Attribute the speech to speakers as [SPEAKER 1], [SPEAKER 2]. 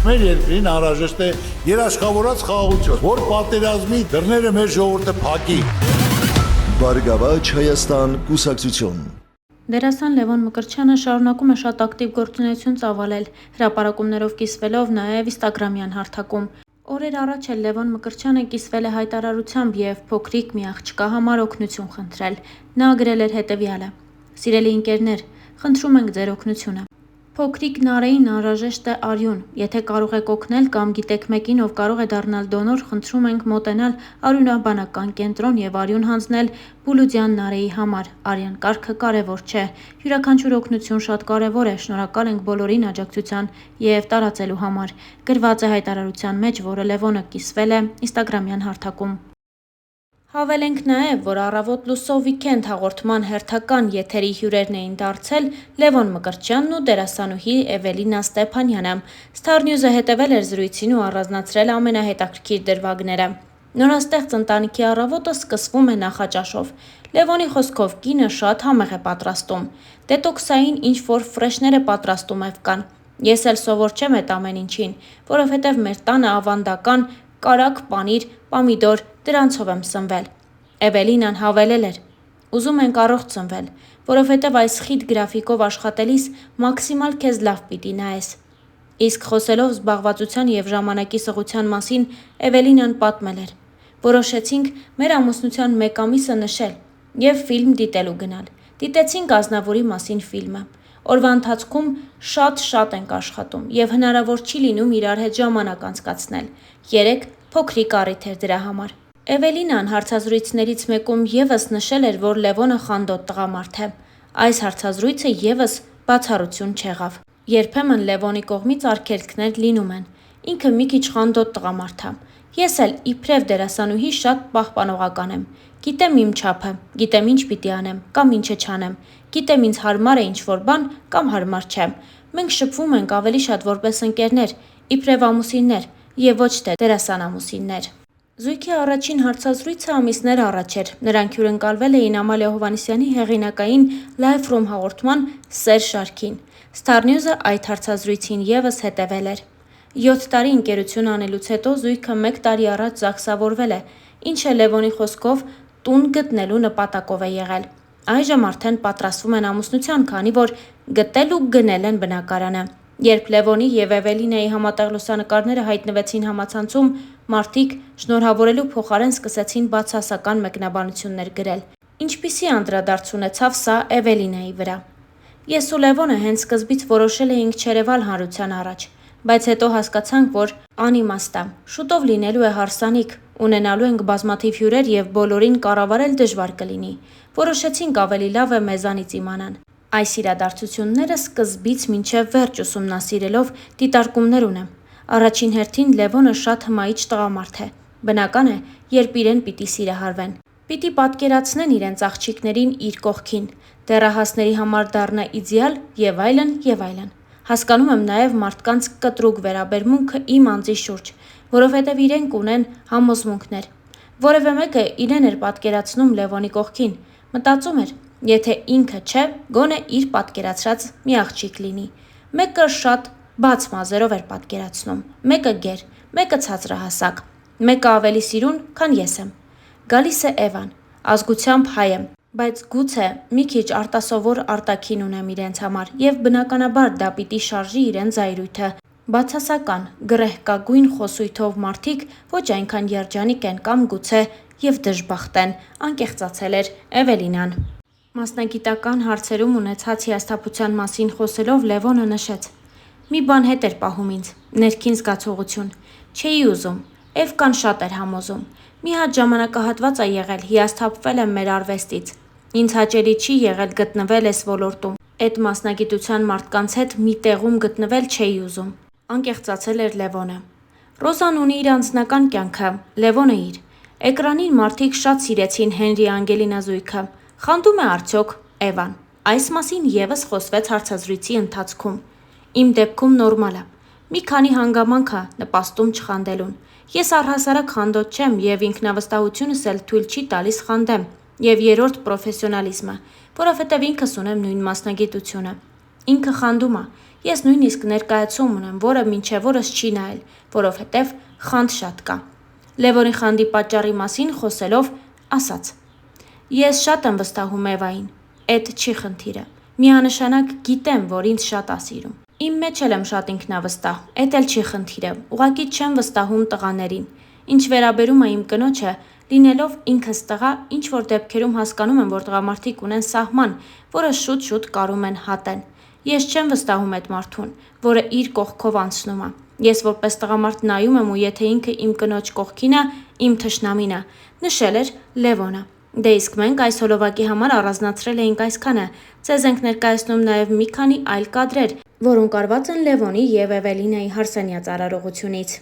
[SPEAKER 1] Մեր երկրին անհրաժեշտ է երաշխավորած խաղաղություն, որ պատերազմի դռները մեր ժողովուրդը փակի։
[SPEAKER 2] Բարգավաճ Հայաստան կուսակցություն։
[SPEAKER 3] Դերասան Լևոն Մկրտչյանը շարունակում է շատ ակտիվ գործունեություն ծավալել, հրապարակումներով կիսվելով նաև ինստագրամյան հարթակում։ Օրեր առաջ էլ Լևոն Մկրտչյանը կիսվել է հայտարարությամբ և փոքրիկ մի աղջկա համար օգնություն խնդրել։ Նա գրել էր հետևյալը. «Սիրելի ընկերներ, խնդրում ենք ձեր օգնությունը։ Փոքրիկ Նարեին անհրաժեշտ է արյուն։ Եթե կարող եք օգնել կամ գիտեք մեկին, ով կարող է դառնալ դոնոր, խնդրում ենք մոտենալ արյունաբանական կենտրոն և արյուն հանձնել Բուլուդյան Նարեի համար։ Արյան կարգը կարևոր չէ։ Յուրաքանչյուր օգնություն շատ կարևոր է։ Շնորհակալ ենք բոլորին աջակցության և տարածելու համար», գրված է հայտարարության մեջ, որը Լևոնը կիսվել է ինստագրամյան հարթակում։ Հավելենք նաև, որ «Առավոտ լուսով վիքենդ» հաղորդման հերթական եթերի հյուրերն էին դարձել Լևոն Մկրտչյանն ու դերասանուհի Էվելինա Ստեփանյանը։ Star News-ը հետևել էր զրույցին ու առանձնացրել ամենահետաքրքիր դրվագները։ Նորաստեղծ ընտանիքի առավոտը սկսվում է նախաճաշով։ Լևոնի խոսքով կինը շատ համեղ է պատրաստում։ Դետոքսային ինչ-որ ֆրեշներ է պատրաստում Էվկան։ Ես էլ սովոր չեմ այդ ամեն ինչին, որովհետև մեր տանը ավանդական կարագ պանիր, պամիդոր, դրանցով եմ սնվել։ Էվելինան հավելել էր. «Ուզում ենք առողջ սնվել, որովհետև այս խիտ գրաֆիկով աշխատելիս մաքսիմալ քեզ լավ պիտի նայես»։ Իսկ խոսելով զբաղվածության և ժամանակի սղության մասին, Էվելինան պատմել էր. «Որոշեցինք մեր ամուսնության 1 ամիսը նշել և ֆիլմ դիտելու գնալ։ Դիտեցինք Ազնավուրի մասին ֆիլմը։ Օրվա ընթացքում շատ ենք աշխատում և հնարավոր չի լինում իրար հետ ժամանակ անցկացնել։ Երեկ փոքրիկ առիթ էր դրա համար»։ Էվելինան հարցազրույցներից մեկում ևս նշել էր, որ Լևոնը խանդոտ տղամարդ է։ Այս հարցազրույցը ևս բացառություն չեղավ։ Երբեմն Լևոնի կողմից արգելքներ լինում են։ Ինքը մի քիչ խանդոտ տղամարդ է։ Ես էլ իբրև դերասանուհի շատ պահպանողական եմ։ Գիտեմ իմ չափը, գիտեմ ինչ պիտի անեմ կամ ինչը չանեմ, գիտեմ ինձ հարմար է ինչ-որ բան կամ հարմար չէ։ Մենք շփվում ենք ավելի շատ որպես ընկերներ, իբրև ամուսիններ և ոչ թե դերասանամուսիններ։ Զույգի առաջին հարցազրույցը ամիսներ առաջ էր։ Նրանք հյուրընկալվել էին Ամալիա Հովհաննիսյանի հեղինակային Live from հաղորդման «Սեր» շարքին։ Star News-ը այդ հարցազրույցին ևս հետևել էր։ 7 տարի ընկերություն անելուց հետո զույգը 1 տարի առաջ ЗԱԳՍավորվել է, ինչը Լևոնի խոսքով տուն գտնելու նպատակով է եղել։ Այժմ արդեն պատրաստվում են ամուսնության, քանի որ գտել ու գնել են բնակարանը։ Երբ Լևոնի և Էվելինայի համատեղ լուսանկարները հայտնվեցին համացանցում, մարդիկ շնորհավորելու փոխարեն սկսեցին բացասական մեկնաբանություններ գրել։ Ինչպիսի անդրադարձ ունեցավ սա Էվելինայի վրա։ Ես ու Լևոնը հենց սկզբից որոշել էինք չերևալ հանրության առաջ, բայց հետո հասկացանք, որ անիմաստ է։ Շուտով լինելու է հարսանիք, ունենալու ենք բազմաթիվ հյուրեր և բոլորին կառավարել դժվար կլինի։ Որոշեցինք ավելի լավ է մեզանից իմանան։ Այս իրադարձությունները սկզբից մինչև վերջ ուսումնասիրելով դիտարկումներ ունեմ։ Առաջին հերթին Լևոնը շատ հմայիչ տղամարդ է։ Բնական է, երբ իրեն պիտի սիրահարվեն։ Պիտի պատկերացնեն իրենց աղջիկներին իր կողքին, դեռահասների համար դառնա իդեալ և այլն և այլն։ Հասկանում եմ նաև մարդկանց կտրուկ վերաբերմունքը իմ անձի շուրջ, որովհետև իրենք ունեն համոզմունքներ։ Որևէ մեկը իրեն էր պատկերացնում Լևոնի կողքին, մտածում էր, եթե ինքը չէ, գոնե իր պատկերացրած մի աղջիկ լինի։ Մեկը շատ բաց մազերով էր պատկերացնում, մեկը գեր, մեկը ցածրահասակ, մեկը ավելի սիրուն, քան ես եմ։ Գալիս է Էվան, ազգությամբ հայ եմ, բայց գուցե մի քիչ արտասովոր արտաքին ունեմ իրենց համար և բնականաբար դա պիտի շարժի իրենց զայրույթը։ Բացասական, գռեհկագույն խոսույթով մարդիկ ոչ այնքան երջանիկ են կամ գուցե և դժբախտ են, անկեղծացել էր Էվելինան։ Մասնագիտական հարցերում ունեցած հիասթափության մասին խոսելով Լևոնը նշեց. «Մի բան հետ էր պահում ինձ, ներքին զգացողություն։ Չէի ուզում, Էվկան շատ էր համոզում։ Մի հատ ժամանակահատված ա եղել, հիասթափվել եմ մեր արվեստից։ Ինձ հաճելի չի եղել գտնվել էս ոլորտում։ Էդ մասնագիտության մարդկանց հետ մի տեղում գտնվել չէի ուզում», անկեղծացել էր Լևոնը։ Ռոզան ունի իր անձնական կյանքը, Լևոնը իր։ Էկրանին մարդիկ շատ սիրեցին Հենրի Անգելինա զույգը։ Խանդում է արդյոք Էվան։ Այս մասին ևս խոսվեց հարցազրույցի ընթացքում։ Իմ դեպքում նորմալ է։ Մի քանի հանգամանք ա նպաստում չխանդելուն։ Ես առհասարակ խանդոտ չեմ և ինքնավստահությունս էլ թույլ չի տալիս խանդեմ, և երրորդ պրոֆեսիոնալիզմը, որովհետև ինքս ունեմ նույն մասնագիտությունը։ Ինքը խանդում ա, Ես նույնիսկ ներկայացում ունեմ, որը մինչև օրս չի նայել, որովհետև խանդ շատ կա։ Լևոնի խանդի պատճառի մասին խոսելով ասաց. Ես շատ եմ վստահում Էվային, էդ չի խնդիրը, միանշանակ գիտեմ, որ ինձ շատ ա սիրում։ Իմ մեջ էլ եմ շատ ինքնավստահ, էդ էլ չի խնդիրը, ուղղակի չեմ վստահում տղաներին։ Ինչ վերաբերում է իմ կնոջը, լինելով ինքս տղա, ինչ որ դեպքերում հասկանում եմ, որ տղամարդիկ ունեն սահման, որը շուտ-շուտ կարում են հատեն։ Ես չեմ վստահում այդ մարդուն, որը իր կողքով անցնում է։ Ես որպես տղամարդ նայում եմ ու եթե ինքը իմ կնոջ կողքին է, իմ թշնամին է, նշել էր Լևոնը։ Դե իսկ մենք այս հոլովակի համար առանձնացրել էինք այսքանը։ Ձեզ ենք ներկայացնում նաև մի քանի այլ կադրեր, որոնք արված են Լևոնի եւ Էվելինայի Հարսանյաց արարողությունից։